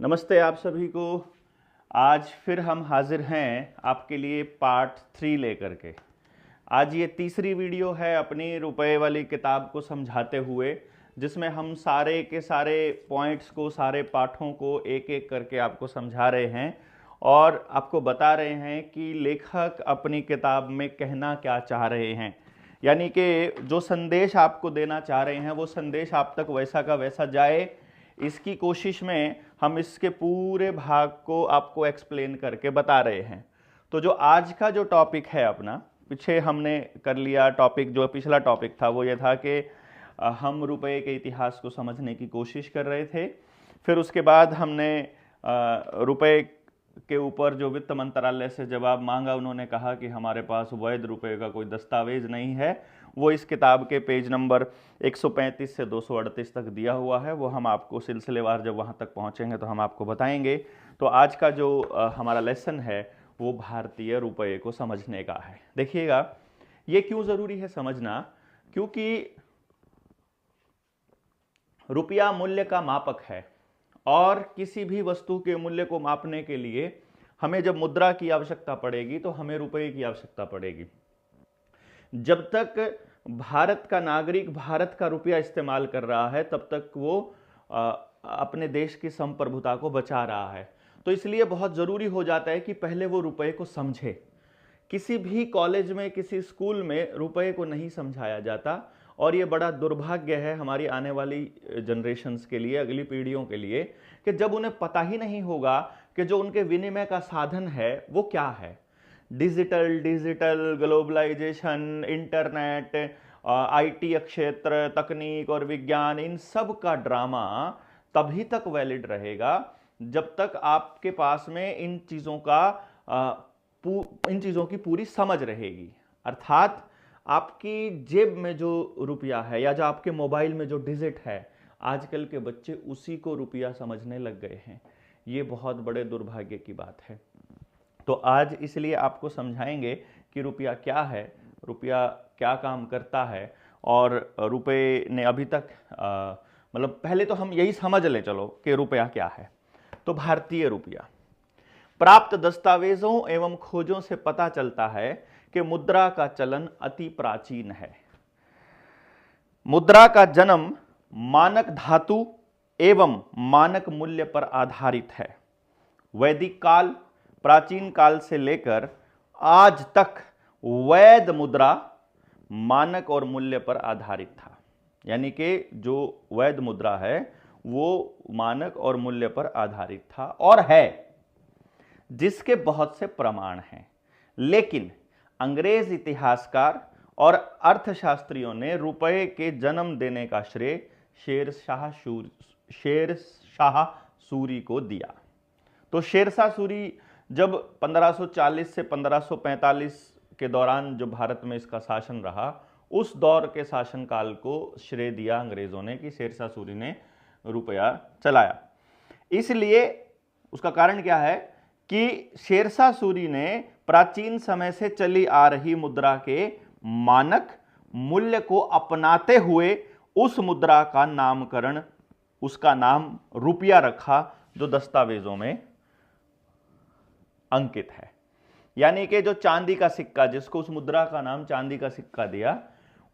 नमस्ते आप सभी को। आज फिर हम हाजिर हैं आपके लिए पार्ट 3 लेकर के। आज ये तीसरी वीडियो है अपनी रुपए वाली किताब को समझाते हुए, जिसमें हम सारे के सारे पॉइंट्स को, सारे पाठों को एक एक करके आपको समझा रहे हैं और आपको बता रहे हैं कि लेखक अपनी किताब में कहना क्या चाह रहे हैं। यानी कि जो संदेश आपको देना चाह रहे हैं वो संदेश आप तक वैसा का वैसा जाए, इसकी कोशिश में हम इसके पूरे भाग को आपको एक्सप्लेन करके बता रहे हैं। तो जो आज का जो टॉपिक है अपना, पीछे हमने कर लिया टॉपिक, जो पिछला टॉपिक था वो ये था कि हम रुपए के इतिहास को समझने की कोशिश कर रहे थे। फिर उसके बाद हमने रुपए के ऊपर जो वित्त मंत्रालय से जवाब मांगा, उन्होंने कहा कि हमारे पास वैध रुपए का कोई दस्तावेज नहीं है। वो इस किताब के पेज नंबर 135 से 238 तक दिया हुआ है। वो हम आपको सिलसिलेवार जब वहाँ तक पहुँचेंगे तो हम आपको बताएंगे। तो आज का जो हमारा लेसन है वो भारतीय रुपये को समझने का है। देखिएगा, ये क्यों ज़रूरी है समझना, क्योंकि रुपया मूल्य का मापक है और किसी भी वस्तु के मूल्य को मापने के लिए हमें जब मुद्रा की आवश्यकता पड़ेगी तो हमें रुपए की आवश्यकता पड़ेगी। जब तक भारत का नागरिक भारत का रुपया इस्तेमाल कर रहा है तब तक वो अपने देश की संप्रभुता को बचा रहा है। तो इसलिए बहुत ज़रूरी हो जाता है कि पहले वो रुपए को समझे। किसी भी कॉलेज में, किसी स्कूल में रुपए को नहीं समझाया जाता और ये बड़ा दुर्भाग्य है हमारी आने वाली जनरेशन्स के लिए, अगली पीढ़ियों के लिए, कि जब उन्हें पता ही नहीं होगा कि जो उनके विनिमय का साधन है वो क्या है। डिजिटल ग्लोबलाइजेशन, इंटरनेट, आईटी क्षेत्र, तकनीक और विज्ञान, इन सब का ड्रामा तभी तक वैलिड रहेगा जब तक आपके पास में इन चीज़ों की पूरी समझ रहेगी। अर्थात आपकी जेब में जो रुपया है या जो आपके मोबाइल में जो डिजिट है, आजकल के बच्चे उसी को रुपया समझने लग गए हैं। ये बहुत बड़े दुर्भाग्य की बात है। तो आज इसलिए आपको समझाएंगे कि रुपया क्या है, रुपया क्या काम करता है और रुपये ने अभी तक मतलब पहले तो हम यही समझ लें चलो कि रुपया क्या है। तो भारतीय रुपया, प्राप्त दस्तावेजों एवं खोजों से पता चलता है कि मुद्रा का चलन अति प्राचीन है। मुद्रा का जन्म मानक धातु एवं मानक मूल्य पर आधारित है। वैदिक काल, प्राचीन काल से लेकर आज तक वैध मुद्रा मानक और मूल्य पर आधारित था। यानी कि जो वैध मुद्रा है वो मानक और मूल्य पर आधारित था और है, जिसके बहुत से प्रमाण हैं। लेकिन अंग्रेज इतिहासकार और अर्थशास्त्रियों ने रुपए के जन्म देने का श्रेय शेरशाह सूरी को दिया। तो शेरशाह सूरी जब 1540 से 1545 के दौरान जो भारत में इसका शासन रहा, उस दौर के शासनकाल को श्रेय दिया अंग्रेजों ने कि शेरशाह सूरी ने रुपया चलाया। इसलिए उसका कारण क्या है कि शेरशाह सूरी ने प्राचीन समय से चली आ रही मुद्रा के मानक मूल्य को अपनाते हुए उस मुद्रा का नामकरण, उसका नाम रुपया रखा, जो दस्तावेजों में अंकित है। यानी कि जो चांदी का सिक्का, जिसको उस मुद्रा का नाम चांदी का सिक्का दिया,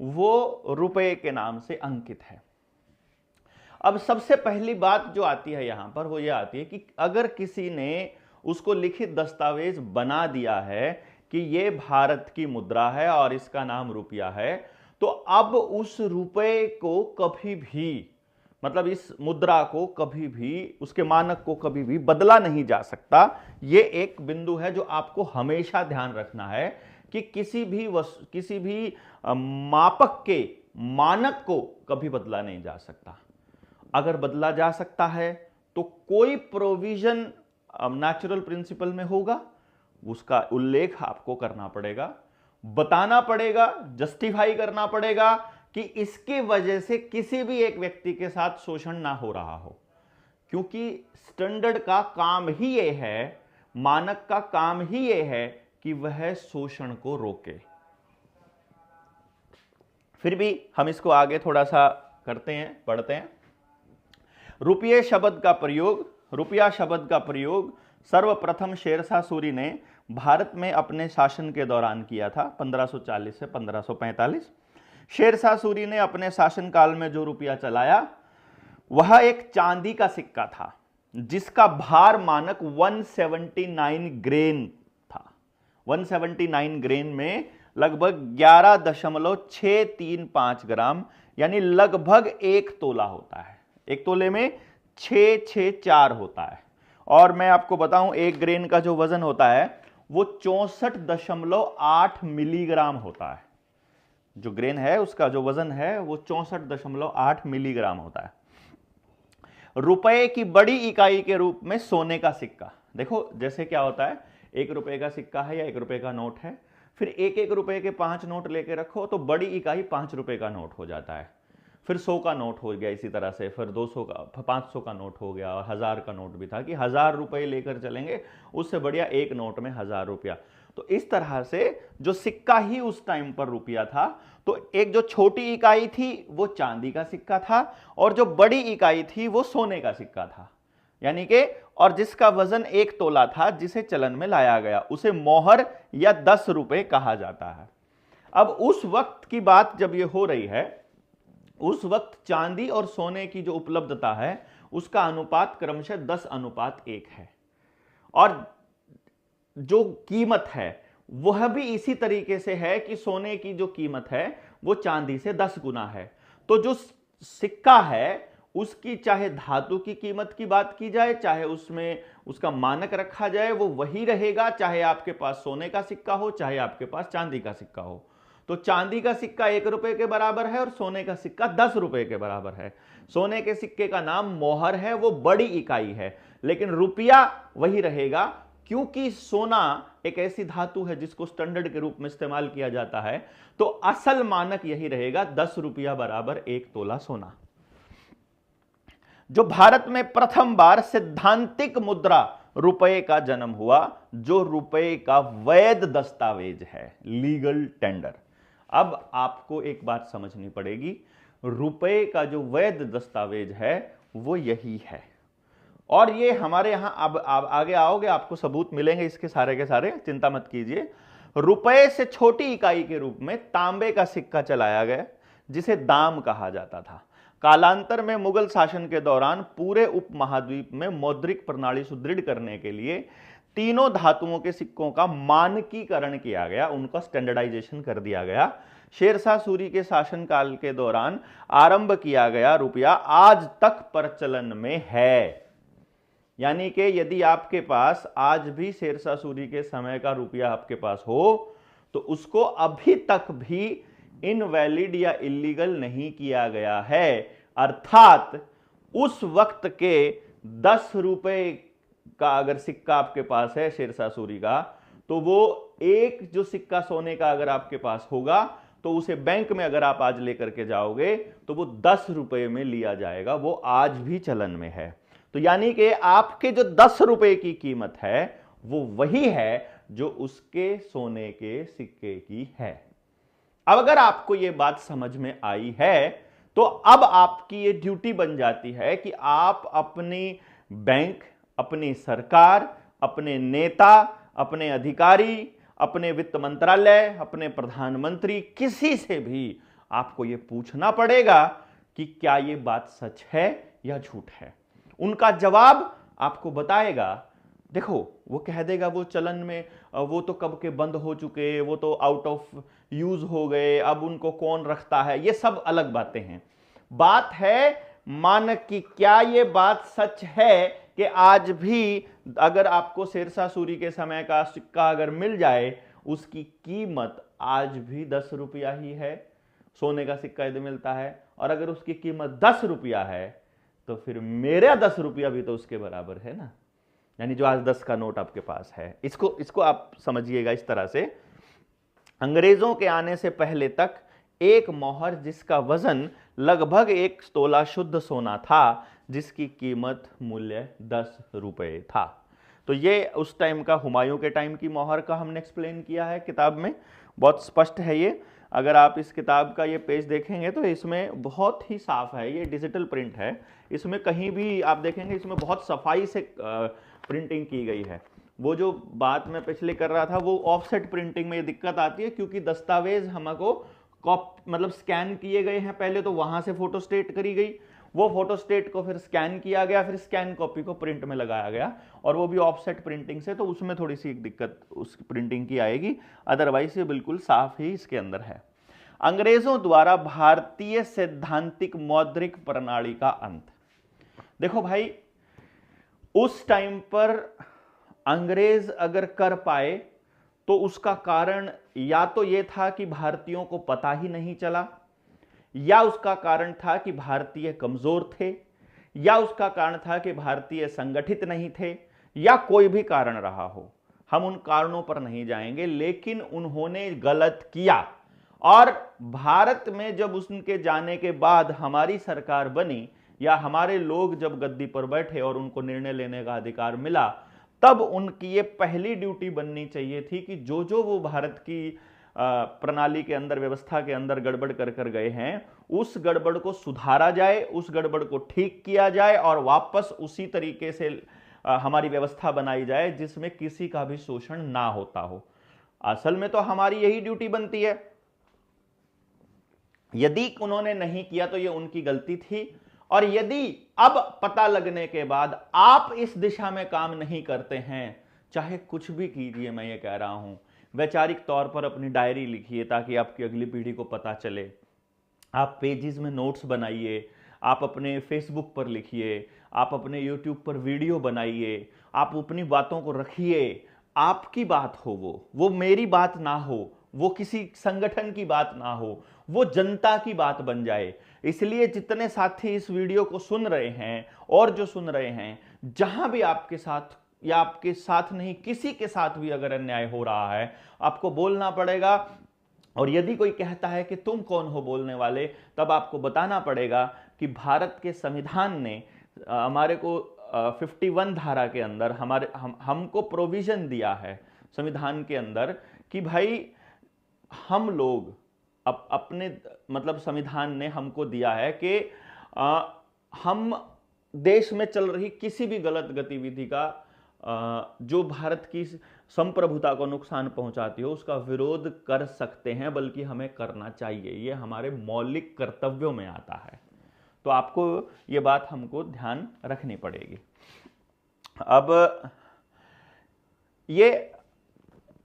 वो रुपए के नाम से अंकित है। अब सबसे पहली बात जो आती है यहां पर वो ये आती है कि अगर किसी ने उसको लिखित दस्तावेज बना दिया है कि ये भारत की मुद्रा है और इसका नाम रुपया है, तो अब उस रुपए को कभी भी, मतलब इस मुद्रा को कभी भी, उसके मानक को कभी भी बदला नहीं जा सकता। ये एक बिंदु है जो आपको हमेशा ध्यान रखना है कि किसी भी मापक के मानक को कभी बदला नहीं जा सकता। अगर बदला जा सकता है तो कोई प्रोविजन नेचुरल प्रिंसिपल में होगा, उसका उल्लेख आपको करना पड़ेगा, बताना पड़ेगा, जस्टिफाई करना पड़ेगा कि इसकी वजह से किसी भी एक व्यक्ति के साथ शोषण ना हो रहा हो। क्योंकि स्टैंडर्ड का काम ही ये है, मानक का काम ही ये है कि वह शोषण को रोके। फिर भी हम इसको आगे थोड़ा सा करते हैं, पढ़ते हैं। रुपये शब्द का प्रयोग रुपया शब्द का प्रयोग सर्वप्रथम शेरशाह सूरी ने भारत में अपने शासन के दौरान किया था 1540 से 1545। शेरशाह सूरी ने अपने शासनकाल में जो रुपया चलाया वह एक चांदी का सिक्का था जिसका भार मानक 179 ग्रेन था। 179 ग्रेन में लगभग 11.635 ग्राम यानी लगभग 1 तोला होता है। 1 तोले में 664 होता है। और मैं आपको बताऊं 1 ग्रेन का जो वजन होता है वो 64.8 मिलीग्राम होता है। जो ग्रेन है उसका जो वजन है वो 64.8 मिलीग्राम होता है। रुपए की बड़ी इकाई के रूप में सोने का सिक्का, देखो जैसे क्या होता है 1 रुपए का सिक्का है या 1 रुपए का नोट है, फिर 1-1 रुपए के 5 नोट लेके रखो तो बड़ी इकाई 5 रुपए का नोट हो जाता है। फिर 100 का नोट हो गया इसी तरह से, फिर 200 का 500 का नोट हो गया और 1000 का नोट भी था कि 1000 रुपए लेकर चलेंगे, उससे बढ़िया 1 नोट में 1000 रुपया। तो इस तरह से जो सिक्का ही उस टाइम पर रुपया था, तो एक जो छोटी इकाई थी वो चांदी का सिक्का था और जो बड़ी इकाई थी वो सोने का सिक्का था, यानी कि और जिसका वजन 1 तोला था, जिसे चलन में लाया गया उसे मोहर या 10 रुपए कहा जाता है। अब उस वक्त की बात जब ये हो रही है, उस वक्त चांदी और सोने की जो उपलब्धता है उसका अनुपात क्रमशः 10:1 है और जो कीमत है वह भी इसी तरीके से है कि सोने की जो कीमत है वो चांदी से 10 गुना है। तो जो सिक्का है उसकी चाहे धातु की कीमत की बात की जाए, चाहे उसमें उसका मानक रखा जाए, वो वही रहेगा, चाहे आपके पास सोने का सिक्का हो चाहे आपके पास चांदी का सिक्का हो। तो चांदी का सिक्का 1 रुपए के बराबर है और सोने का सिक्का 10 रुपए के बराबर है। सोने के सिक्के का नाम मोहर है, वो बड़ी इकाई है, लेकिन रुपया वही रहेगा क्योंकि सोना एक ऐसी धातु है जिसको स्टैंडर्ड के रूप में इस्तेमाल किया जाता है। तो असल मानक यही रहेगा 10 रुपया बराबर 1 तोला सोना। जो भारत में प्रथम बार सैद्धांतिक मुद्रा रुपए का जन्म हुआ, जो रुपए का वैध दस्तावेज है, लीगल टेंडर। अब आपको एक बात समझनी पड़ेगी, रुपए का जो वैध दस्तावेज है वो यही है और ये हमारे यहां अब आगे आओगे आपको सबूत मिलेंगे इसके सारे के सारे, चिंता मत कीजिए। रुपए से छोटी इकाई के रूप में तांबे का सिक्का चलाया गया जिसे दाम कहा जाता था। कालांतर में मुगल शासन के दौरान पूरे उपमहाद्वीप में मौद्रिक प्रणाली सुदृढ़ करने के लिए तीनों धातुओं के सिक्कों का मानकीकरण किया गया, उनका स्टैंडर्डाइजेशन कर दिया गया। शेरशाह सूरी के शासनकाल के दौरान आरंभ किया गया रुपया आज तक प्रचलन में है। यानी कि यदि आपके पास आज भी शेरशाह सूरी के समय का रुपया आपके पास हो तो उसको अभी तक भी इनवैलिड या इलीगल नहीं किया गया है। अर्थात उस वक्त के 10 रुपए का अगर सिक्का आपके पास है शेरशाह सूरी का, तो वो एक जो सिक्का सोने का अगर आपके पास होगा तो उसे बैंक में अगर आप आज लेकर के जाओगे तो वो 10 रुपए में लिया जाएगा, वो आज भी चलन में है। तो यानी कि आपके जो 10 रुपए की कीमत है वो वही है जो उसके सोने के सिक्के की है। अब अगर आपको यह बात समझ में आई है तो अब आपकी ये ड्यूटी बन जाती है कि आप अपनी बैंक, अपनी सरकार, अपने नेता, अपने अधिकारी, अपने वित्त मंत्रालय, अपने प्रधानमंत्री, किसी से भी आपको यह पूछना पड़ेगा कि क्या यह बात सच है या झूठ है। उनका जवाब आपको बताएगा। देखो वो कह देगा वो चलन में, वो तो कब के बंद हो चुके, वो तो आउट ऑफ यूज हो गए, अब उनको कौन रखता है, ये सब अलग बातें हैं। बात है मानक की। क्या ये बात सच है कि आज भी अगर आपको शेरशाह सूरी के समय का सिक्का अगर मिल जाए उसकी कीमत आज भी 10 रुपया ही है, सोने का सिक्का यदि मिलता है, और अगर उसकी कीमत 10 रुपया है तो फिर मेरा 10 रुपया भी तो उसके बराबर है ना। यानी जो आज 10 का नोट आपके पास है, इसको आप समझिएगा इस तरह से। अंग्रेजों के आने से पहले तक एक मोहर जिसका वजन लगभग 1 तोला शुद्ध सोना था, जिसकी कीमत मूल्य 10 रुपए था। तो ये उस टाइम का हुमायूं के टाइम की मोहर का हमने एक्सप्लेन किया है किताब में, बहुत स्पष्ट है ये। अगर आप इस किताब का ये पेज देखेंगे तो इसमें बहुत ही साफ है, ये डिजिटल प्रिंट है, इसमें कहीं भी आप देखेंगे इसमें बहुत सफाई से प्रिंटिंग की गई है। वो जो बात मैं पिछले कर रहा था वो ऑफसेट प्रिंटिंग में ये दिक्कत आती है, क्योंकि दस्तावेज हमको मतलब स्कैन किए गए हैं, पहले तो वहां से फोटो स्टेट करी गई, वो फोटो स्टेट को फिर स्कैन किया गया, फिर स्कैन कॉपी को प्रिंट में लगाया गया, और वो भी ऑफसेट प्रिंटिंग से, तो उसमें थोड़ी सी एक दिक्कत उस प्रिंटिंग की आएगी, अदरवाइज ये बिल्कुल साफ ही इसके अंदर है। अंग्रेजों द्वारा भारतीय सैद्धांतिक मौद्रिक प्रणाली का अंत। देखो भाई, उस टाइम पर अंग्रेज अगर कर पाए तो उसका कारण या तो यह था कि भारतीयों को पता ही नहीं चला, या उसका कारण था कि भारतीय कमजोर थे, या उसका कारण था कि भारतीय संगठित नहीं थे, या कोई भी कारण रहा हो, हम उन कारणों पर नहीं जाएंगे, लेकिन उन्होंने गलत किया। और भारत में जब उनके जाने के बाद हमारी सरकार बनी, या हमारे लोग जब गद्दी पर बैठे और उनको निर्णय लेने का अधिकार मिला, तब उनकी ये पहली ड्यूटी बननी चाहिए थी कि जो जो वो भारत की प्रणाली के अंदर, व्यवस्था के अंदर गड़बड़ कर कर गए हैं, उस गड़बड़ को सुधारा जाए, उस गड़बड़ को ठीक किया जाए, और वापस उसी तरीके से हमारी व्यवस्था बनाई जाए जिसमें किसी का भी शोषण ना होता हो। असल में तो हमारी यही ड्यूटी बनती है। यदि उन्होंने नहीं किया तो ये उनकी गलती थी, और यदि अब पता लगने के बाद आप इस दिशा में काम नहीं करते हैं, चाहे कुछ भी कीजिए, मैं ये कह रहा हूं, वैचारिक तौर पर अपनी डायरी लिखिए ताकि आपकी अगली पीढ़ी को पता चले, आप पेजेस में नोट्स बनाइए, आप अपने फेसबुक पर लिखिए, आप अपने यूट्यूब पर वीडियो बनाइए, आप अपनी बातों को रखिए, आपकी बात हो, वो मेरी बात ना हो, वो किसी संगठन की बात ना हो, वो जनता की बात बन जाए। इसलिए जितने साथी इस वीडियो को सुन रहे हैं और जो सुन रहे हैं, जहां भी आपके साथ या आपके साथ नहीं, किसी के साथ भी अगर अन्याय हो रहा है, आपको बोलना पड़ेगा। और यदि कोई कहता है कि तुम कौन हो बोलने वाले, तब आपको बताना पड़ेगा कि भारत के संविधान ने हमारे को 51 धारा के अंदर हमको प्रोविजन दिया है संविधान के अंदर कि भाई हम लोग अपने मतलब संविधान ने हमको दिया है कि हम देश में चल रही किसी भी गलत गतिविधि का जो भारत की संप्रभुता को नुकसान पहुंचाती हो उसका विरोध कर सकते हैं, बल्कि हमें करना चाहिए, ये हमारे मौलिक कर्तव्यों में आता है। तो आपको ये बात हमको ध्यान रखनी पड़ेगी। अब ये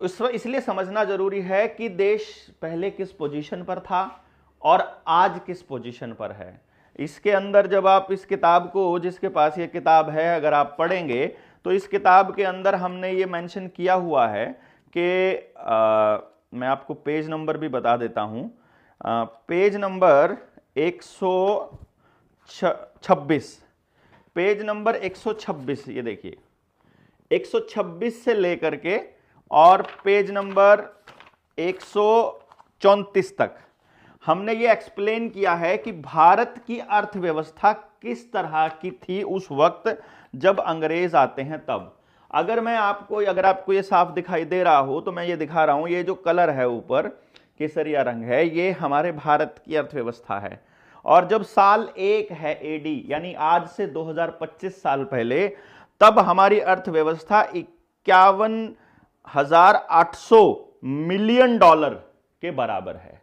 इसलिए समझना जरूरी है कि देश पहले किस पोजीशन पर था और आज किस पोजीशन पर है। इसके अंदर जब आप इस किताब को, जिसके पास ये किताब है, अगर आप पढ़ेंगे तो इस किताब के अंदर हमने ये मेंशन किया हुआ है कि मैं आपको पेज नंबर भी बता देता हूं, पेज नंबर 126, पेज नंबर 126, ये देखिए 126 से लेकर के और पेज नंबर 134 तक हमने ये एक्सप्लेन किया है कि भारत की अर्थव्यवस्था किस तरह की थी उस वक्त जब अंग्रेज आते हैं तब। अगर आपको ये साफ दिखाई दे रहा हो तो मैं ये दिखा रहा हूं, ये जो कलर है ऊपर केसरिया रंग है, ये हमारे भारत की अर्थव्यवस्था है। और जब साल 1 है एडी, यानी आज से 2025 साल पहले, तब हमारी अर्थव्यवस्था 51,800 मिलियन डॉलर के बराबर है।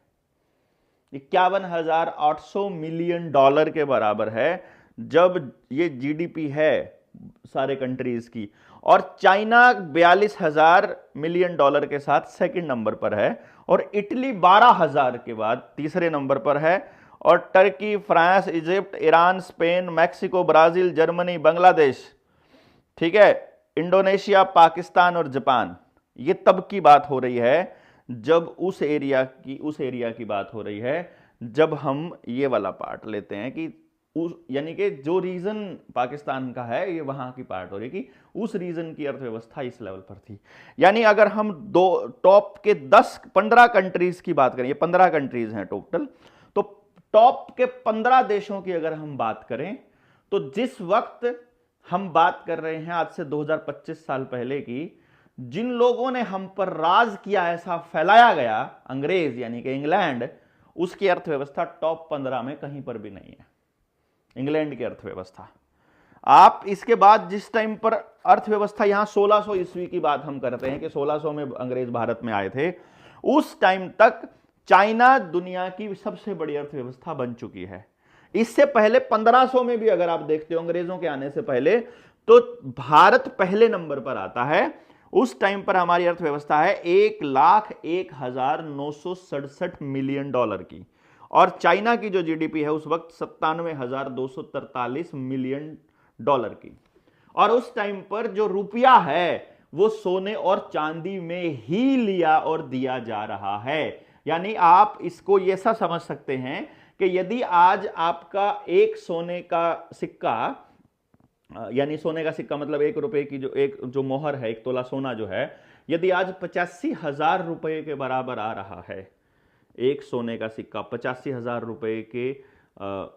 51,800 मिलियन डॉलर के बराबर है जब ये जीडीपी है सारे कंट्रीज की। और चाइना 42,000 मिलियन डॉलर के साथ सेकंड नंबर पर है, और इटली 12,000 के बाद तीसरे नंबर पर है, और Turkey, France, Egypt, Iran, Spain, Mexico, Brazil, Germany, Bangladesh, ठीक है, इंडोनेशिया, पाकिस्तान और जापान। ये तब की बात हो रही है जब उस एरिया की बात हो रही है, जब हम ये वाला पार्ट लेते हैं कि यानी कि जो रीजन पाकिस्तान का है, ये वहां की पार्ट हो रही है कि उस रीजन की अर्थव्यवस्था इस लेवल पर थी। यानी अगर हम टॉप के 10-15 कंट्रीज की बात करें, ये 15 कंट्रीज हैं टोटल, तो टॉप के 15 देशों की अगर हम बात करें तो जिस वक्त हम बात कर रहे हैं आज से 2025 साल पहले की, जिन लोगों ने हम पर राज किया, ऐसा फैलाया गया, अंग्रेज यानी कि इंग्लैंड, उसकी अर्थव्यवस्था टॉप 15 में कहीं पर भी नहीं है, इंग्लैंड की अर्थव्यवस्था। आप इसके बाद जिस टाइम पर अर्थव्यवस्था, यहां 1600 ईस्वी की बात हम करते हैं कि 1600 में अंग्रेज भारत में आए थे, उस टाइम तक चाइना दुनिया की सबसे बड़ी अर्थव्यवस्था बन चुकी है। इससे पहले 1500 में भी अगर आप देखते हो, अंग्रेजों के आने से पहले, तो भारत पहले नंबर पर आता है। उस टाइम पर हमारी अर्थव्यवस्था है 1,01,967 मिलियन डॉलर की, और चाइना की जो जीडीपी है उस वक्त 97,243 मिलियन डॉलर की। और उस टाइम पर जो रुपया है वो सोने और चांदी में ही लिया और दिया जा रहा है। यानी आप इसको ऐसा समझ सकते हैं कि यदि आज आपका एक सोने का सिक्का, यानी सोने का सिक्का मतलब 1 रुपए की जो मोहर है, 1 तोला सोना जो है, यदि आज 85,000 रुपए के बराबर आ रहा है, एक सोने का सिक्का 85,000 रुपए के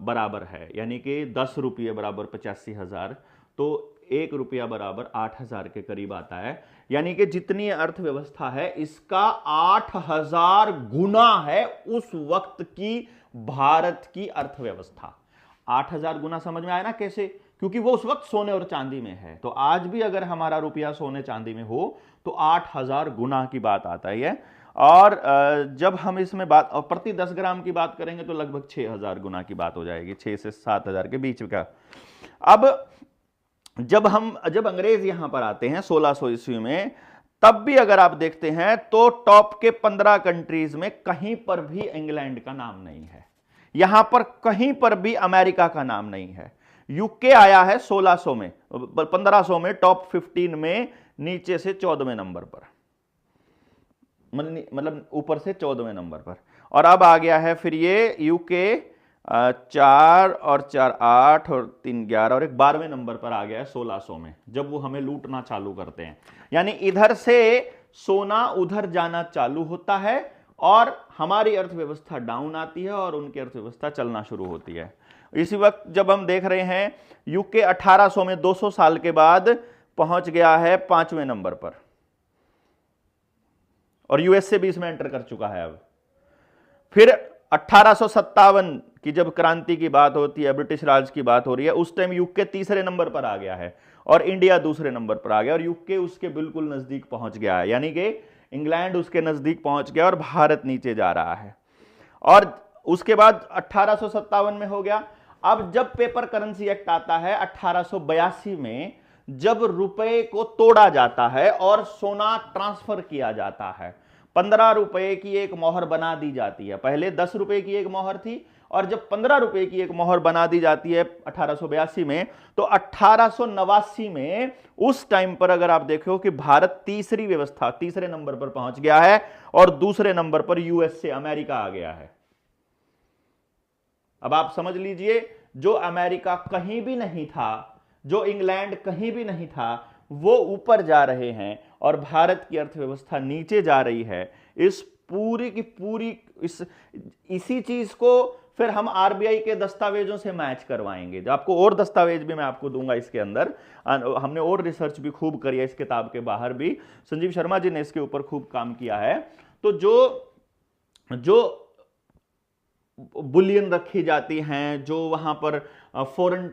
बराबर है, यानी कि 10 रुपये बराबर 85,000, तो 1 रुपया बराबर 8,000 के करीब आता है। यानी कि जितनी अर्थव्यवस्था है इसका 8,000 गुना है उस वक्त की भारत की अर्थव्यवस्था। 8,000 गुना समझ में आया ना कैसे? क्योंकि वो उस वक्त सोने और चांदी में है। तो आज भी अगर हमारा रुपया सोने चांदी में हो तो 8,000 गुना की बात आता है। और जब हम इसमें बात और प्रति 10 ग्राम की बात करेंगे तो लगभग 6,000 गुना की बात हो जाएगी, 6 से 7,000 के बीच का। अब जब अंग्रेज यहां पर आते हैं 1600 ईस्वी में, तब भी अगर आप देखते हैं तो टॉप के 15 कंट्रीज में कहीं पर भी इंग्लैंड का नाम नहीं है, यहां पर कहीं पर भी अमेरिका का नाम नहीं है। यूके आया है 1600 में, 1500 में टॉप 15 में नीचे से 14वें नंबर पर, मतलब ऊपर से 14वें नंबर पर। और अब आ गया है फिर ये यूके 4 और 4 8 और 3 11 और एक 12वें नंबर पर आ गया है 1600 में, जब वो हमें लूटना चालू करते हैं। यानी इधर से सोना उधर जाना चालू होता है और हमारी अर्थव्यवस्था डाउन आती है और उनकी अर्थव्यवस्था चलना शुरू होती है। इसी वक्त जब हम देख रहे हैं यूके 1800 में 200 साल के बाद पहुंच गया है 5वें नंबर पर, और यूएसए भी इसमें एंटर कर चुका है। अब फिर 1857 की जब क्रांति की बात होती है, ब्रिटिश राज की बात हो रही है, उस टाइम यूके 3रे नंबर पर आ गया है और इंडिया 2रे नंबर पर आ गया, और यूके उसके बिल्कुल नजदीक पहुंच गया है, यानी कि इंग्लैंड उसके नजदीक पहुंच गया और भारत नीचे जा रहा है। और उसके बाद 1857 में हो गया। अब जब पेपर करेंसी एक्ट आता है 1882 में, जब रुपए को तोड़ा जाता है और सोना ट्रांसफर किया जाता है, 15 रुपए की एक मोहर बना दी जाती है। पहले 10 रुपए की एक मोहर थी, और जब 15 रुपए की एक मोहर बना दी जाती है 1882 में, तो 1889 में उस टाइम पर अगर आप देखो कि भारत तीसरी व्यवस्था 3रे नंबर पर पहुंच गया है और 2रे नंबर पर यूएसए अमेरिका आ गया है। अब आप समझ लीजिए, जो अमेरिका कहीं भी नहीं था, जो इंग्लैंड कहीं भी नहीं था, वो ऊपर जा रहे हैं और भारत की अर्थव्यवस्था नीचे जा रही है। इस पूरी की पूरी इसी चीज को फिर हम आरबीआई के दस्तावेजों से मैच करवाएंगे, जो आपको और दस्तावेज भी मैं आपको दूंगा इसके अंदर। हमने और रिसर्च भी खूब करी है इस किताब के बाहर भी, संजीव शर्मा जी ने इसके ऊपर खूब काम किया है। तो जो बुलियन रखी जाती हैं, जो वहां पर फॉरेन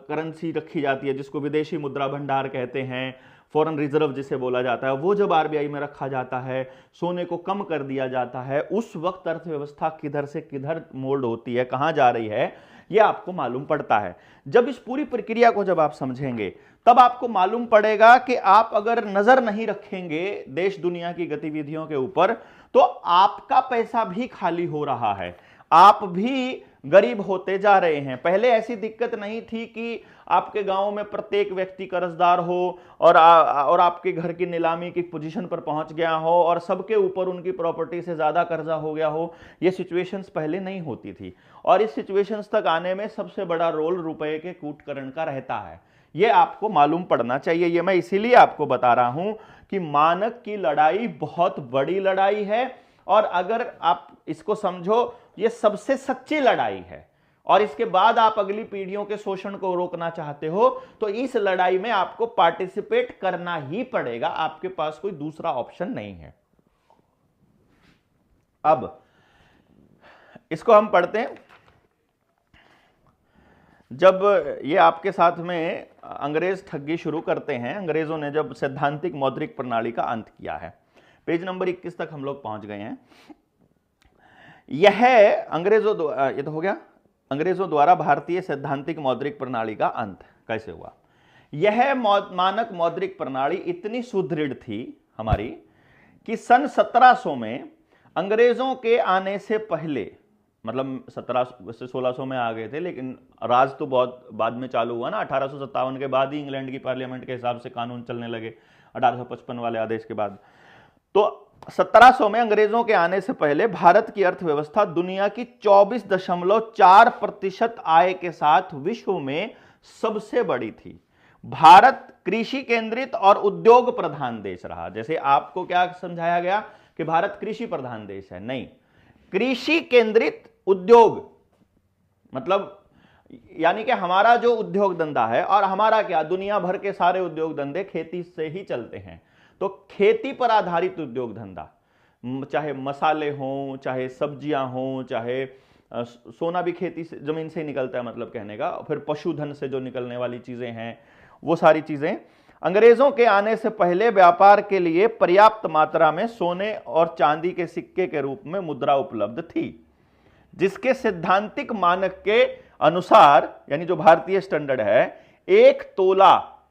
करेंसी रखी जाती है, जिसको विदेशी मुद्रा भंडार कहते हैं, फॉरेन रिजर्व जिसे बोला जाता है, वो जब आरबीआई में रखा जाता है, सोने को कम कर दिया जाता है, उस वक्त अर्थव्यवस्था किधर से किधर मोल्ड होती है, कहां जा रही है, यह आपको मालूम पड़ता है। जब इस पूरी प्रक्रिया को जब आप समझेंगे, तब आपको मालूम पड़ेगा कि आप अगर नजर नहीं रखेंगे देश दुनिया की गतिविधियों के ऊपर, तो आपका पैसा भी खाली हो रहा है, आप भी गरीब होते जा रहे हैं। पहले ऐसी दिक्कत नहीं थी कि आपके गांव में प्रत्येक व्यक्ति कर्जदार हो और आपके घर की नीलामी की पोजीशन पर पहुंच गया हो और सबके ऊपर उनकी प्रॉपर्टी से ज्यादा कर्जा हो गया हो। ये सिचुएशंस पहले नहीं होती थी, और इस सिचुएशंस तक आने में सबसे बड़ा रोल रुपए के कूटकरण का रहता है। ये आपको मालूम पड़ना चाहिए। ये मैं इसीलिए आपको बता रहा हूं कि मानक की लड़ाई बहुत बड़ी लड़ाई है, और अगर आप इसको समझो, ये सबसे सच्ची लड़ाई है। और इसके बाद आप अगली पीढ़ियों के शोषण को रोकना चाहते हो, तो इस लड़ाई में आपको पार्टिसिपेट करना ही पड़ेगा, आपके पास कोई दूसरा ऑप्शन नहीं है। अब इसको हम पढ़ते हैं। जब ये आपके साथ में अंग्रेज ठगी शुरू करते हैं, अंग्रेजों ने जब सैद्धांतिक मौद्रिक प्रणाली का अंत किया है, पेज नंबर 21 तक हम लोग पहुंच गए हैं। यह ये तो हो गया, अंग्रेजों द्वारा भारतीय सैद्धांतिक मौद्रिक प्रणाली का अंत कैसे हुआ। यह मानक मौद्रिक प्रणाली इतनी सुदृढ़ थी हमारी कि सन 1700 में अंग्रेजों के आने से पहले, मतलब 1600 में आ गए थे, लेकिन राज तो बहुत बाद में चालू हुआ ना, 1857 के बाद ही इंग्लैंड की पार्लियामेंट के हिसाब से कानून चलने लगे, 1855 वाले आदेश के बाद। तो 1700 में अंग्रेजों के आने से पहले भारत की अर्थव्यवस्था दुनिया की 24.4% आय के साथ विश्व में सबसे बड़ी थी। भारत कृषि केंद्रित और उद्योग प्रधान देश रहा। जैसे आपको क्या समझाया गया कि भारत कृषि प्रधान देश है, नहीं, कृषि केंद्रित उद्योग, मतलब यानी कि हमारा जो उद्योग धंधा है, और हमारा क्या, दुनिया भर के सारे उद्योग धंधे खेती से ही चलते हैं, तो खेती पर आधारित उद्योग धंधा, चाहे मसाले हों, चाहे सब्जियां हों, चाहे सोना भी खेती से, जमीन से ही निकलता है, मतलब कहने का, फिर पशुधन से जो निकलने वाली चीजें हैं, वो सारी चीजें। अंग्रेजों के आने से पहले व्यापार के लिए पर्याप्त मात्रा में सोने और चांदी के सिक्के के रूप में मुद्रा उपलब्ध थी, जिसके सैद्धांतिक मानक के अनुसार, यानी जो भारतीय स्टैंडर्ड है, 1 तोला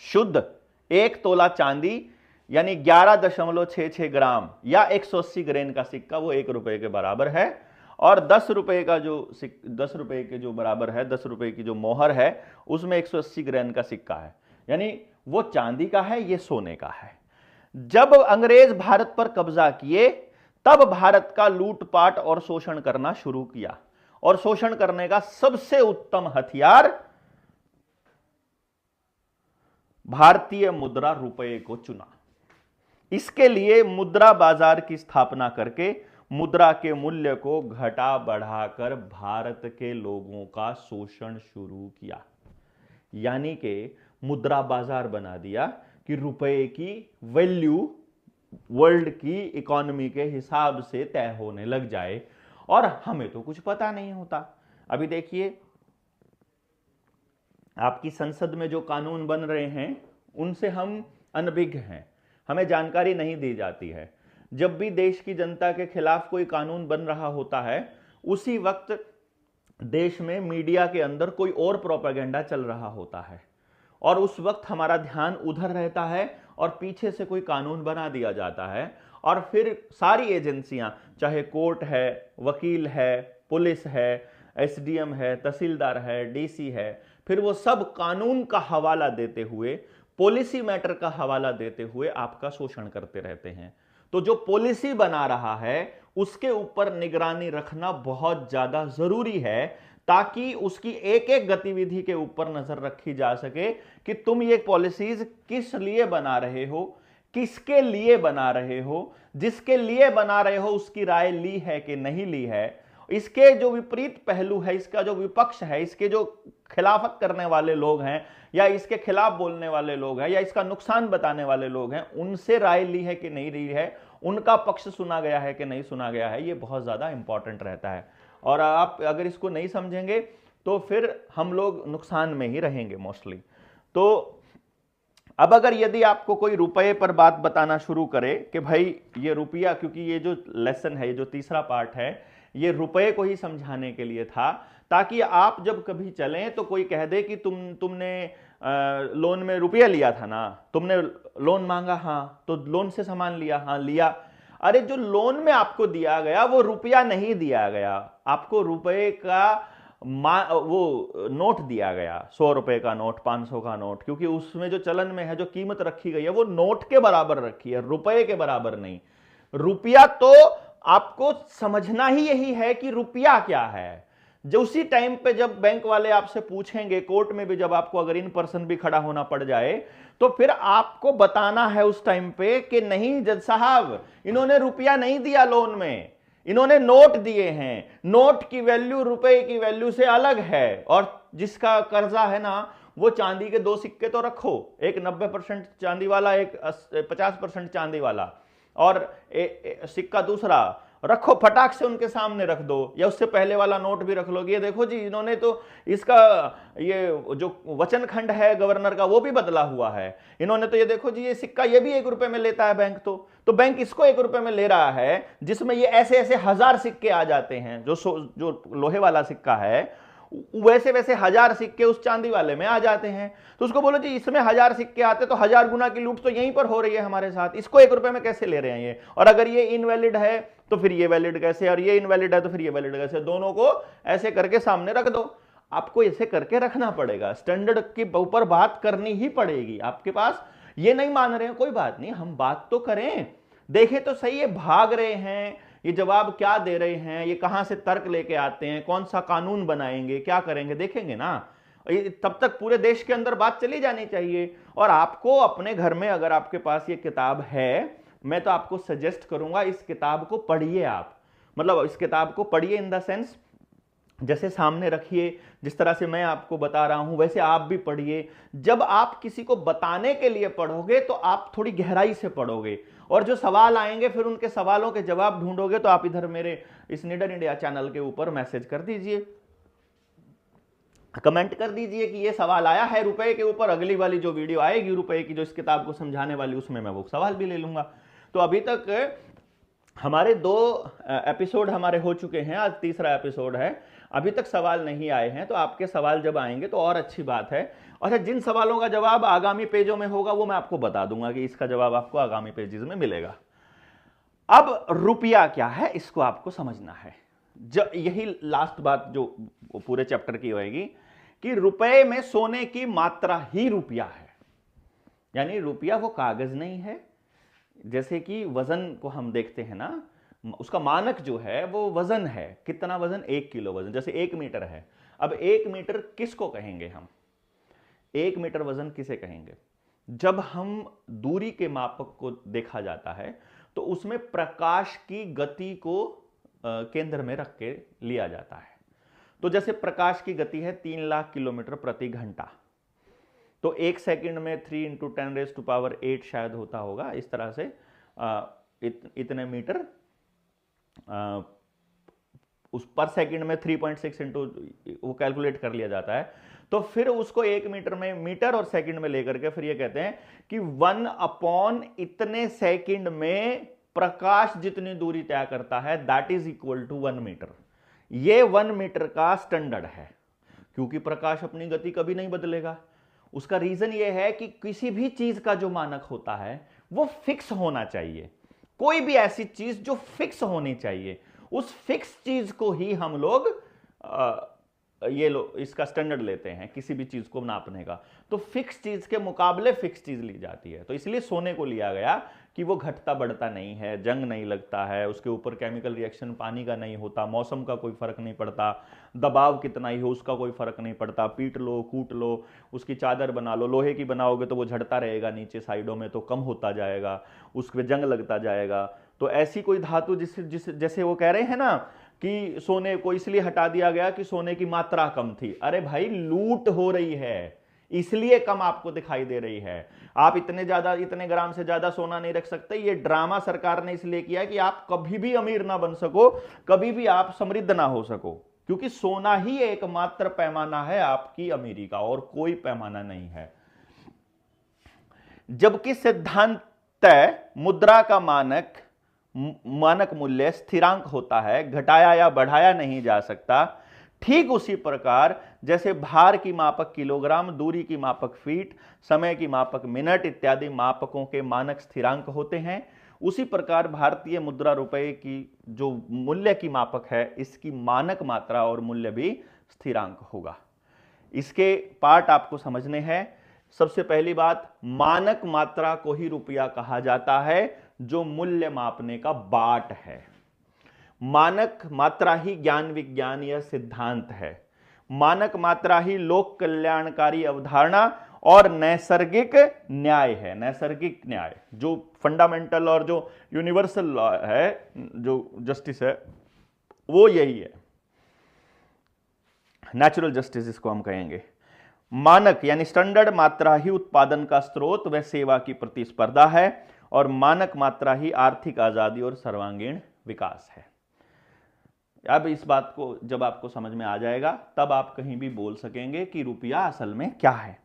शुद्ध, 1 तोला चांदी यानी 11.66 ग्राम या 180 ग्रेन का सिक्का वो 1 रुपए के बराबर है, और 10 रुपए का जो 10 रुपए के जो बराबर है, 10 रुपए की जो मोहर है, उसमें 180 ग्रेन का सिक्का है, यानी वो चांदी का है, ये सोने का है। जब अंग्रेज भारत पर कब्जा किए, तब भारत का लूटपाट और शोषण करना शुरू किया, और शोषण करने का सबसे उत्तम हथियार भारतीय मुद्रा रुपये को चुना। इसके लिए मुद्रा बाजार की स्थापना करके मुद्रा के मूल्य को घटा बढ़ाकर भारत के लोगों का शोषण शुरू किया, यानी कि मुद्रा बाजार बना दिया कि रुपए की वैल्यू वर्ल्ड की इकोनॉमी के हिसाब से तय होने लग जाए, और हमें तो कुछ पता नहीं होता। अभी देखिए, आपकी संसद में जो कानून बन रहे हैं उनसे हम अनभिज्ञ हैं, हमें जानकारी नहीं दी जाती है। जब भी देश की जनता के खिलाफ कोई कानून बन रहा होता है, उसी वक्त देश में मीडिया के अंदर कोई और प्रोपेगेंडा चल रहा होता है, और उस वक्त हमारा ध्यान उधर रहता है, और पीछे से कोई कानून बना दिया जाता है, और फिर सारी एजेंसियां, चाहे कोर्ट है, वकील है, पुलिस है, एसडीएम है, तहसीलदार है, डीसी है, फिर वो सब कानून का हवाला देते हुए, पॉलिसी मैटर का हवाला देते हुए आपका शोषण करते रहते हैं। तो जो पॉलिसी बना रहा है उसके ऊपर निगरानी रखना बहुत ज्यादा जरूरी है, ताकि उसकी एक एक गतिविधि के ऊपर नजर रखी जा सके कि तुम ये पॉलिसीज किस लिए बना रहे हो, किसके लिए बना रहे हो, जिसके लिए बना रहे हो उसकी राय ली है कि नहीं ली है, इसके जो विपरीत पहलू है, इसका जो विपक्ष है, इसके जो खिलाफत करने वाले लोग हैं, या इसके खिलाफ बोलने वाले लोग हैं, या इसका नुकसान बताने वाले लोग हैं, उनसे राय ली है कि नहीं ली है, उनका पक्ष सुना गया है कि नहीं सुना गया है, ये बहुत ज्यादा इंपॉर्टेंट रहता है। और आप अगर इसको नहीं समझेंगे तो फिर हम लोग नुकसान में ही रहेंगे मोस्टली। तो अब अगर यदि आपको कोई रुपए पर बात बताना शुरू करे कि भाई ये रुपया, क्योंकि ये जो लेसन है, ये जो तीसरा पार्ट है, ये रुपए को ही समझाने के लिए था, ताकि आप जब कभी चलें तो कोई कह दे कि तुमने लोन में रुपया लिया था ना, तुमने लोन मांगा, हाँ, तो लोन से सामान लिया, हाँ लिया। अरे जो लोन में आपको दिया गया वो रुपया नहीं दिया गया, आपको रुपए का वो नोट दिया गया, 100 रुपए का नोट, 500 का नोट, क्योंकि उसमें जो चलन में है, जो कीमत रखी गई है वो नोट के बराबर रखी है, रुपए के बराबर नहीं। रुपया तो आपको समझना ही यही है कि रुपया क्या है। जो उसी टाइम पे जब बैंक वाले आपसे पूछेंगे, कोर्ट में भी जब आपको अगर इन पर्सन भी खड़ा होना पड़ जाए, तो फिर आपको बताना है उस टाइम पे कि नहीं जज साहब, इन्होंने रुपया नहीं दिया लोन में, इन्होंने नोट दिए हैं, नोट की वैल्यू रुपए की वैल्यू से अलग है। और जिसका कर्जा है ना, वो चांदी के 2 सिक्के तो रखो, एक 90% चांदी वाला, एक 50% चांदी वाला, और सिक्का दूसरा रखो, फटाक से उनके सामने रख दो, या उससे पहले वाला नोट भी रख लो। ये देखो जी, इन्होंने तो इसका ये जो वचन खंड है गवर्नर का वो भी बदला हुआ है। इन्होंने तो ये देखो जी, ये सिक्का ये भी 1 रुपए में लेता है बैंक, तो बैंक इसको 1 रुपए में ले रहा है, जिसमें ये ऐसे ऐसे 1000 सिक्के आ जाते हैं। जो लोहे वाला सिक्का है वैसे वैसे 1000 सिक्के उस चांदी वाले में आ जाते हैं। तो उसको बोलो जी, इसमें 1000 सिक्के आते तो 1000 गुना की लूट तो यहीं पर हो रही है हमारे साथ, इसको 1 रुपए में कैसे ले रहे हैं ये? और अगर ये इनवैलिड है तो फिर ये वैलिड कैसे, और ये इनवैलिड है तो फिर ये वैलिड कैसे? दोनों को ऐसे करके सामने रख दो। आपको ऐसे करके रखना पड़ेगा, स्टैंडर्ड के ऊपर बात करनी ही पड़ेगी। आपके पास ये नहीं मान रहे हैं, कोई बात नहीं, हम बात तो करें, देखें तो सही है भाग रहे हैं, ये जवाब क्या दे रहे हैं, ये कहां से तर्क लेके आते हैं, कौन सा कानून बनाएंगे, क्या करेंगे, देखेंगे ना। तब तक पूरे देश के अंदर बात चली जानी चाहिए। और आपको अपने घर में अगर आपके पास ये किताब है, मैं तो आपको सजेस्ट करूंगा इस किताब को पढ़िए आप। मतलब इस किताब को पढ़िए इन द सेंस, जैसे सामने रखिए, जिस तरह से मैं आपको बता रहा हूं वैसे आप भी पढ़िए। जब आप किसी को बताने के लिए पढ़ोगे तो आप थोड़ी गहराई से पढ़ोगे, और जो सवाल आएंगे फिर उनके सवालों के जवाब ढूंढोगे। तो आप इधर मेरे इस निडर इंडिया चैनल के ऊपर मैसेज कर दीजिए, कमेंट कर दीजिए कि ये सवाल आया है रुपए के ऊपर, अगली वाली जो वीडियो आएगी रुपए की, जो इस किताब को समझाने वाली, उसमें मैं वो सवाल भी ले लूंगा। तो अभी तक हमारे 2 एपिसोड हमारे हो चुके हैं, आज तीसरा एपिसोड है। अभी तक सवाल नहीं आए हैं, तो आपके सवाल जब आएंगे तो और अच्छी बात है। और जिन सवालों का जवाब आगामी पेजों में होगा वो मैं आपको बता दूंगा कि इसका जवाब आपको आगामी पेजेस में मिलेगा। अब रुपया क्या है इसको आपको समझना है। यही लास्ट बात जो पूरे चैप्टर की होगी कि रुपए में सोने की मात्रा ही रुपया है। यानी रुपया वो कागज नहीं है, जैसे कि वजन को हम देखते हैं ना, उसका मानक जो है वो वजन है। कितना वजन? 1 किलो वजन। जैसे 1 मीटर है, अब 1 मीटर किसको कहेंगे हम? 1 मीटर वजन किसे कहेंगे? जब हम दूरी के मापक को देखा जाता है तो उसमें प्रकाश की गति को केंद्र में रख के लिया जाता है। तो जैसे प्रकाश की गति है 3 लाख किलोमीटर प्रति घंटा, तो 1 सेकंड में 3 × 10⁸ शायद होता होगा, इस तरह से इतने मीटर उस पर सेकंड में 3.6 इंटू वो कैलकुलेट कर लिया जाता है। तो फिर उसको 1 मीटर में, मीटर और सेकंड में लेकर के फिर ये कहते हैं कि 1 इतने सेकंड में प्रकाश जितनी दूरी तय करता है that is equal to 1 metre. ये 1 मीटर का स्टैंडर्ड है, क्योंकि प्रकाश अपनी गति कभी नहीं बदलेगा। उसका रीजन ये है कि किसी भी चीज का जो मानक होता है वो फिक्स होना चाहिए। कोई भी ऐसी चीज जो फिक्स होनी चाहिए, उस फिक्स चीज को ही हम लोग इसका स्टैंडर्ड लेते हैं किसी भी चीज को नापने का। तो फिक्स चीज के मुकाबले फिक्स चीज ली जाती है। तो इसलिए सोने को लिया गया कि वो घटता बढ़ता नहीं है, जंग नहीं लगता है, उसके ऊपर केमिकल रिएक्शन पानी का नहीं होता, मौसम का कोई फर्क नहीं पड़ता, दबाव कितना ही हो उसका कोई फर्क नहीं पड़ता, पीट लो कूट लो, उसकी चादर बना लो, लोहे की बनाओगे तो वो झड़ता रहेगा, नीचे साइडों में तो कम होता जाएगा, उस पर जंग लगता जाएगा। तो ऐसी कोई धातु जैसे वो कह रहे हैं ना कि सोने को इसलिए हटा दिया गया कि सोने की मात्रा कम थी। अरे भाई, लूट हो रही है इसलिए कम आपको दिखाई दे रही है। आप इतने ग्राम से ज्यादा सोना नहीं रख सकते। ये ड्रामा सरकार ने इसलिए किया कि आप कभी भी अमीर ना बन सको, कभी भी आप समृद्ध ना हो सको, क्योंकि सोना ही एकमात्र पैमाना है आपकी अमीरी का, और कोई पैमाना नहीं है। जबकि सिद्धांत मुद्रा का मानक मूल्य स्थिरांक होता है, घटाया या बढ़ाया नहीं जा सकता। ठीक उसी प्रकार जैसे भार की मापक किलोग्राम, दूरी की मापक फीट, समय की मापक मिनट इत्यादि मापकों के मानक स्थिरांक होते हैं, उसी प्रकार भारतीय मुद्रा रुपए की जो मूल्य की मापक है, इसकी मानक मात्रा और मूल्य भी स्थिरांक होगा। इसके पार्ट आपको समझने हैं। सबसे पहली बात, मानक मात्रा को ही रुपया कहा जाता है, जो मूल्य मापने का बाट है। मानक मात्रा ही ज्ञान विज्ञान या सिद्धांत है। मानक मात्रा ही लोक कल्याणकारी अवधारणा और नैसर्गिक न्याय है। नैसर्गिक न्याय जो फंडामेंटल और जो यूनिवर्सल लॉ है, जो जस्टिस है, वो यही है, नेचुरल जस्टिस इसको हम कहेंगे। मानक यानी स्टैंडर्ड मात्रा ही उत्पादन का स्रोत व सेवा की प्रतिस्पर्धा है और मानक मात्रा ही आर्थिक आजादी और सर्वांगीण विकास है। अब इस बात को जब आपको समझ में आ जाएगा तब आप कहीं भी बोल सकेंगे कि रुपया असल में क्या है,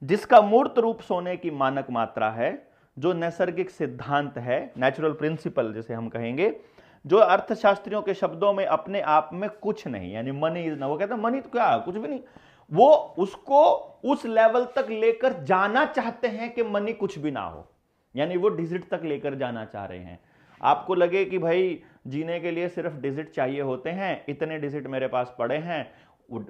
जिसका मूर्त रूप सोने की मानक मात्रा है, जो नैसर्गिक सिद्धांत है, नेचुरल प्रिंसिपल जिसे हम कहेंगे, जो अर्थशास्त्रियों के शब्दों में अपने आप में कुछ नहीं, यानी मनी इज ना, वो कहते हैं मनी तो क्या, कुछ भी नहीं, वो उसको उस लेवल तक लेकर जाना चाहते हैं कि मनी कुछ भी ना हो, यानी वो डिजिट तक लेकर जाना चाह रहे हैं। आपको लगे कि भाई जीने के लिए सिर्फ डिजिट चाहिए होते हैं, इतने डिजिट मेरे पास पड़े हैं,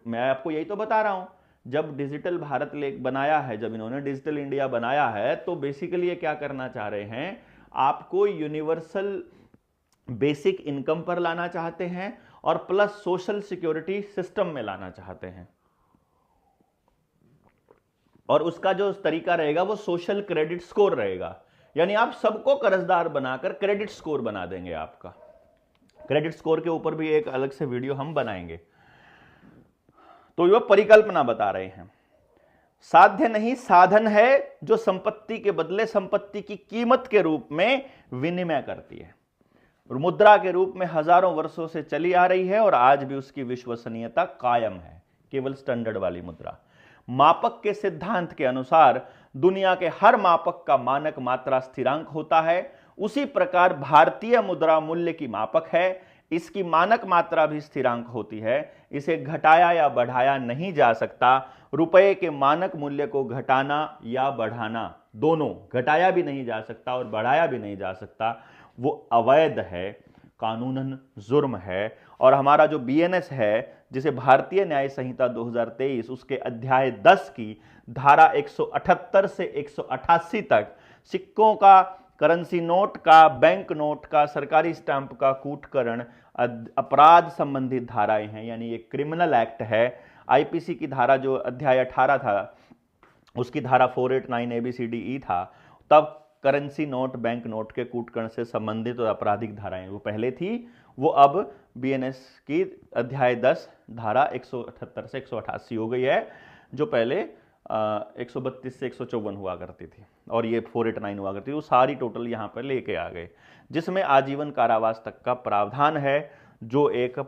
मैं आपको यही तो बता रहा हूं, जब डिजिटल भारत बनाया है, जब इन्होंने डिजिटल इंडिया बनाया है, तो बेसिकली ये क्या करना चाह रहे हैं, आपको यूनिवर्सल बेसिक इनकम पर लाना चाहते हैं और प्लस सोशल सिक्योरिटी सिस्टम में लाना चाहते हैं। और उसका जो तरीका रहेगा वो सोशल क्रेडिट स्कोर रहेगा, यानी आप सबको कर्जदार बनाकर क्रेडिट स्कोर बना देंगे आपका। क्रेडिट स्कोर के ऊपर भी एक अलग से वीडियो हम बनाएंगे। तो यह परिकल्पना बता रहे हैं, साध्य नहीं साधन है जो संपत्ति के बदले संपत्ति की कीमत के रूप में विनिमय करती है, और मुद्रा के रूप में हजारों वर्षों से चली आ रही है और आज भी उसकी विश्वसनीयता कायम है, केवल स्टैंडर्ड वाली मुद्रा। मापक के सिद्धांत के अनुसार दुनिया के हर मापक का मानक मात्रा स्थिरांक होता है, उसी प्रकार भारतीय मुद्रा मूल्य की मापक है, इसकी मानक मात्रा भी स्थिरांक होती है, इसे घटाया या बढ़ाया नहीं जा सकता। रुपए के मानक मूल्य को घटाना या बढ़ाना, दोनों, घटाया भी नहीं जा सकता और बढ़ाया भी नहीं जा सकता, वो अवैध है, कानूनन जुर्म है। और हमारा जो बीएनएस है, जिसे भारतीय न्याय संहिता 2023, उसके अध्याय 10 की धारा 178 से 188 तक सिक्कों का, करेंसी नोट का, बैंक नोट का, सरकारी स्टैंप का कूटकरण अपराध संबंधित धाराएं हैं, यानी ये क्रिमिनल एक्ट है। आईपीसी की धारा जो अध्याय 18 था, उसकी धारा 489 ABCDE था, तब करेंसी नोट, बैंक नोट के कूटकरण से संबंधित और आपराधिक धाराएं वो पहले थी, वो अब बीएनएस की अध्याय 10 धारा 178 से 188 हो गई है, जो पहले 132 से 154 हुआ करती थी और ये 489 हुआ करती थी। वो सारी टोटल यहाँ पर लेके आ गए, जिसमें आजीवन कारावास तक का प्रावधान है, जो एक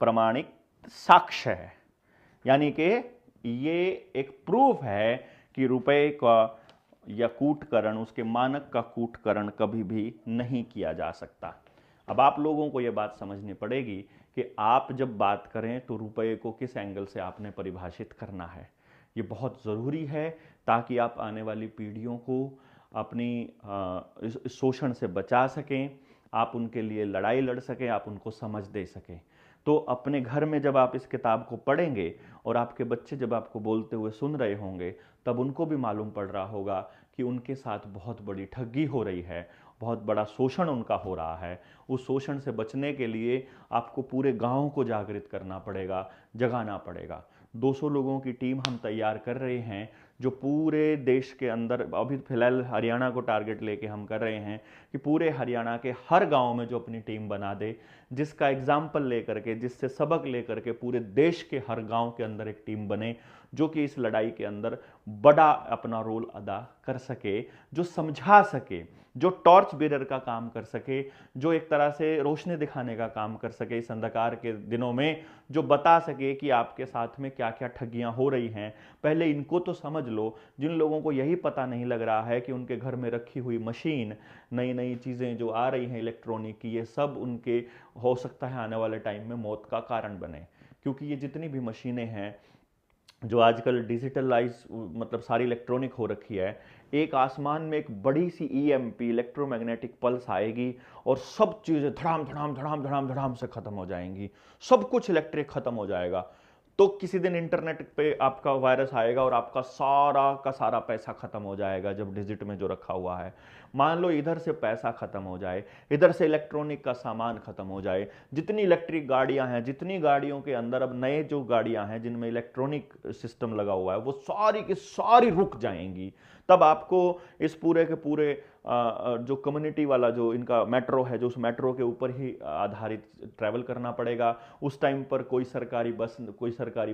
प्रमाणिक साक्ष्य है, यानी कि ये एक प्रूफ है कि रुपए का या कूटकरण, उसके मानक का कूटकरण कभी भी नहीं किया जा सकता। अब आप लोगों को यह बात समझनी पड़ेगी कि आप जब बात करें तो रुपए को किस एंगल से आपने परिभाषित करना है। ये बहुत ज़रूरी है ताकि आप आने वाली पीढ़ियों को अपनी इस शोषण से बचा सकें, आप उनके लिए लड़ाई लड़ सकें, आप उनको समझ दे सकें। तो अपने घर में जब आप इस किताब को पढ़ेंगे और आपके बच्चे जब आपको बोलते हुए सुन रहे होंगे, तब उनको भी मालूम पड़ रहा होगा कि उनके साथ बहुत बड़ी ठगी हो रही है, बहुत बड़ा शोषण उनका हो रहा है। उस शोषण से बचने के लिए आपको पूरे गांव को जागृत करना पड़ेगा, जगाना पड़ेगा। 200 लोगों की टीम हम तैयार कर रहे हैं, जो पूरे देश के अंदर, अभी फिलहाल हरियाणा को टारगेट लेके हम कर रहे हैं कि पूरे हरियाणा के हर गांव में जो अपनी टीम बना दे, जिसका एग्जाम्पल लेकर के, जिससे सबक लेकर के पूरे देश के हर गांव के अंदर एक टीम बने, जो कि इस लड़ाई के अंदर बड़ा अपना रोल अदा कर सके, जो समझा सके, जो टॉर्च बेरर का काम कर सके, जो एक तरह से रोशनी दिखाने का काम कर सके इस अंधकार के दिनों में, जो बता सके कि आपके साथ में क्या क्या ठगियां हो रही हैं। पहले इनको तो समझ लो। जिन लोगों को यही पता नहीं लग रहा है कि उनके घर में रखी हुई मशीन, नई नई चीज़ें जो आ रही हैं इलेक्ट्रॉनिक की, ये सब उनके हो सकता है आने वाले टाइम में मौत का कारण बने। क्योंकि ये जितनी भी मशीनें हैं जो आजकल डिजिटलाइज, मतलब सारी इलेक्ट्रॉनिक हो रखी है, एक आसमान में एक बड़ी सी EMP, इलेक्ट्रोमैग्नेटिक पल्स आएगी और सब चीज़ें धड़ाम धड़ाम धड़ाम धड़ाम धड़ाम से ख़त्म हो जाएंगी, सब कुछ इलेक्ट्रिक ख़त्म हो जाएगा। तो किसी दिन इंटरनेट पे आपका वायरस आएगा और आपका सारा का सारा पैसा खत्म हो जाएगा, जब डिजिट में जो रखा हुआ है। मान लो इधर से पैसा खत्म हो जाए, इधर से इलेक्ट्रॉनिक का सामान खत्म हो जाए, जितनी इलेक्ट्रिक गाड़ियां हैं, जितनी गाड़ियों के अंदर अब नए जो गाड़ियां हैं जिनमें इलेक्ट्रॉनिक सिस्टम लगा हुआ है, वो सारी की सारी रुक जाएंगी। तब आपको इस पूरे के पूरे जो कम्युनिटी वाला जो इनका मेट्रो है, जो उस मेट्रो के ऊपर ही आधारित ट्रैवल करना पड़ेगा। उस टाइम पर कोई सरकारी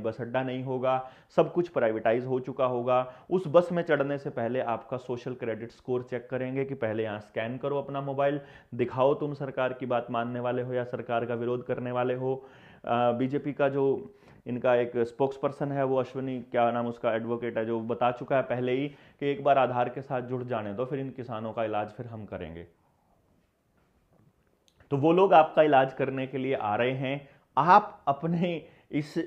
बस अड्डा नहीं होगा, सब कुछ प्राइवेटाइज हो चुका होगा। उस बस में चढ़ने से पहले आपका सोशल क्रेडिट स्कोर चेक करेंगे कि पहले यहाँ स्कैन करो अपना मोबाइल, दिखाओ तुम सरकार की बात मानने वाले हो या सरकार का विरोध करने वाले हो। बीजेपी का जो इनका एक स्पोक्स पर्सन है, वो अश्विनी क्या नाम उसका एडवोकेट है, जो बता चुका है पहले ही कि एक बार आधार के साथ जुड़ जाने दो, फिर इन किसानों का इलाज फिर हम करेंगे। तो वो लोग आपका इलाज करने के लिए आ रहे हैं। आप अपने इस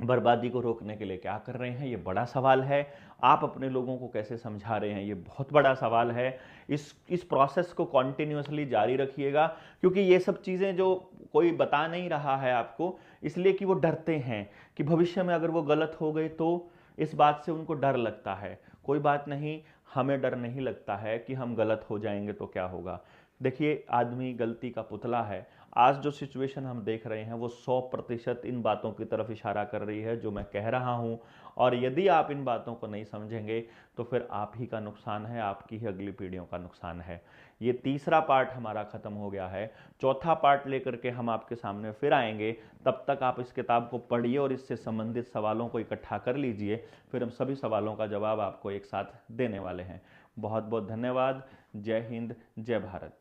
बर्बादी को रोकने के लिए क्या कर रहे हैं, ये बड़ा सवाल है। आप अपने लोगों को कैसे समझा रहे हैं, ये बहुत बड़ा सवाल है। इस प्रोसेस को कॉन्टिन्यूसली जारी रखिएगा, क्योंकि ये सब चीज़ें जो कोई बता नहीं रहा है आपको, इसलिए कि वो डरते हैं कि भविष्य में अगर वो गलत हो गए तो इस बात से उनको डर लगता है। कोई बात नहीं, हमें डर नहीं लगता है कि हम गलत हो जाएंगे तो क्या होगा। देखिए, आदमी गलती का पुतला है। आज जो सिचुएशन हम देख रहे हैं वो 100% इन बातों की तरफ इशारा कर रही है जो मैं कह रहा हूं, और यदि आप इन बातों को नहीं समझेंगे तो फिर आप ही का नुकसान है, आपकी ही अगली पीढ़ियों का नुकसान है। ये तीसरा पार्ट हमारा खत्म हो गया है, चौथा पार्ट लेकर के हम आपके सामने फिर आएंगे। तब तक आप इस किताब को पढ़िए और इससे संबंधित सवालों को इकट्ठा कर लीजिए, फिर हम सभी सवालों का जवाब आपको एक साथ देने वाले हैं। बहुत बहुत धन्यवाद। जय हिंद, जय भारत।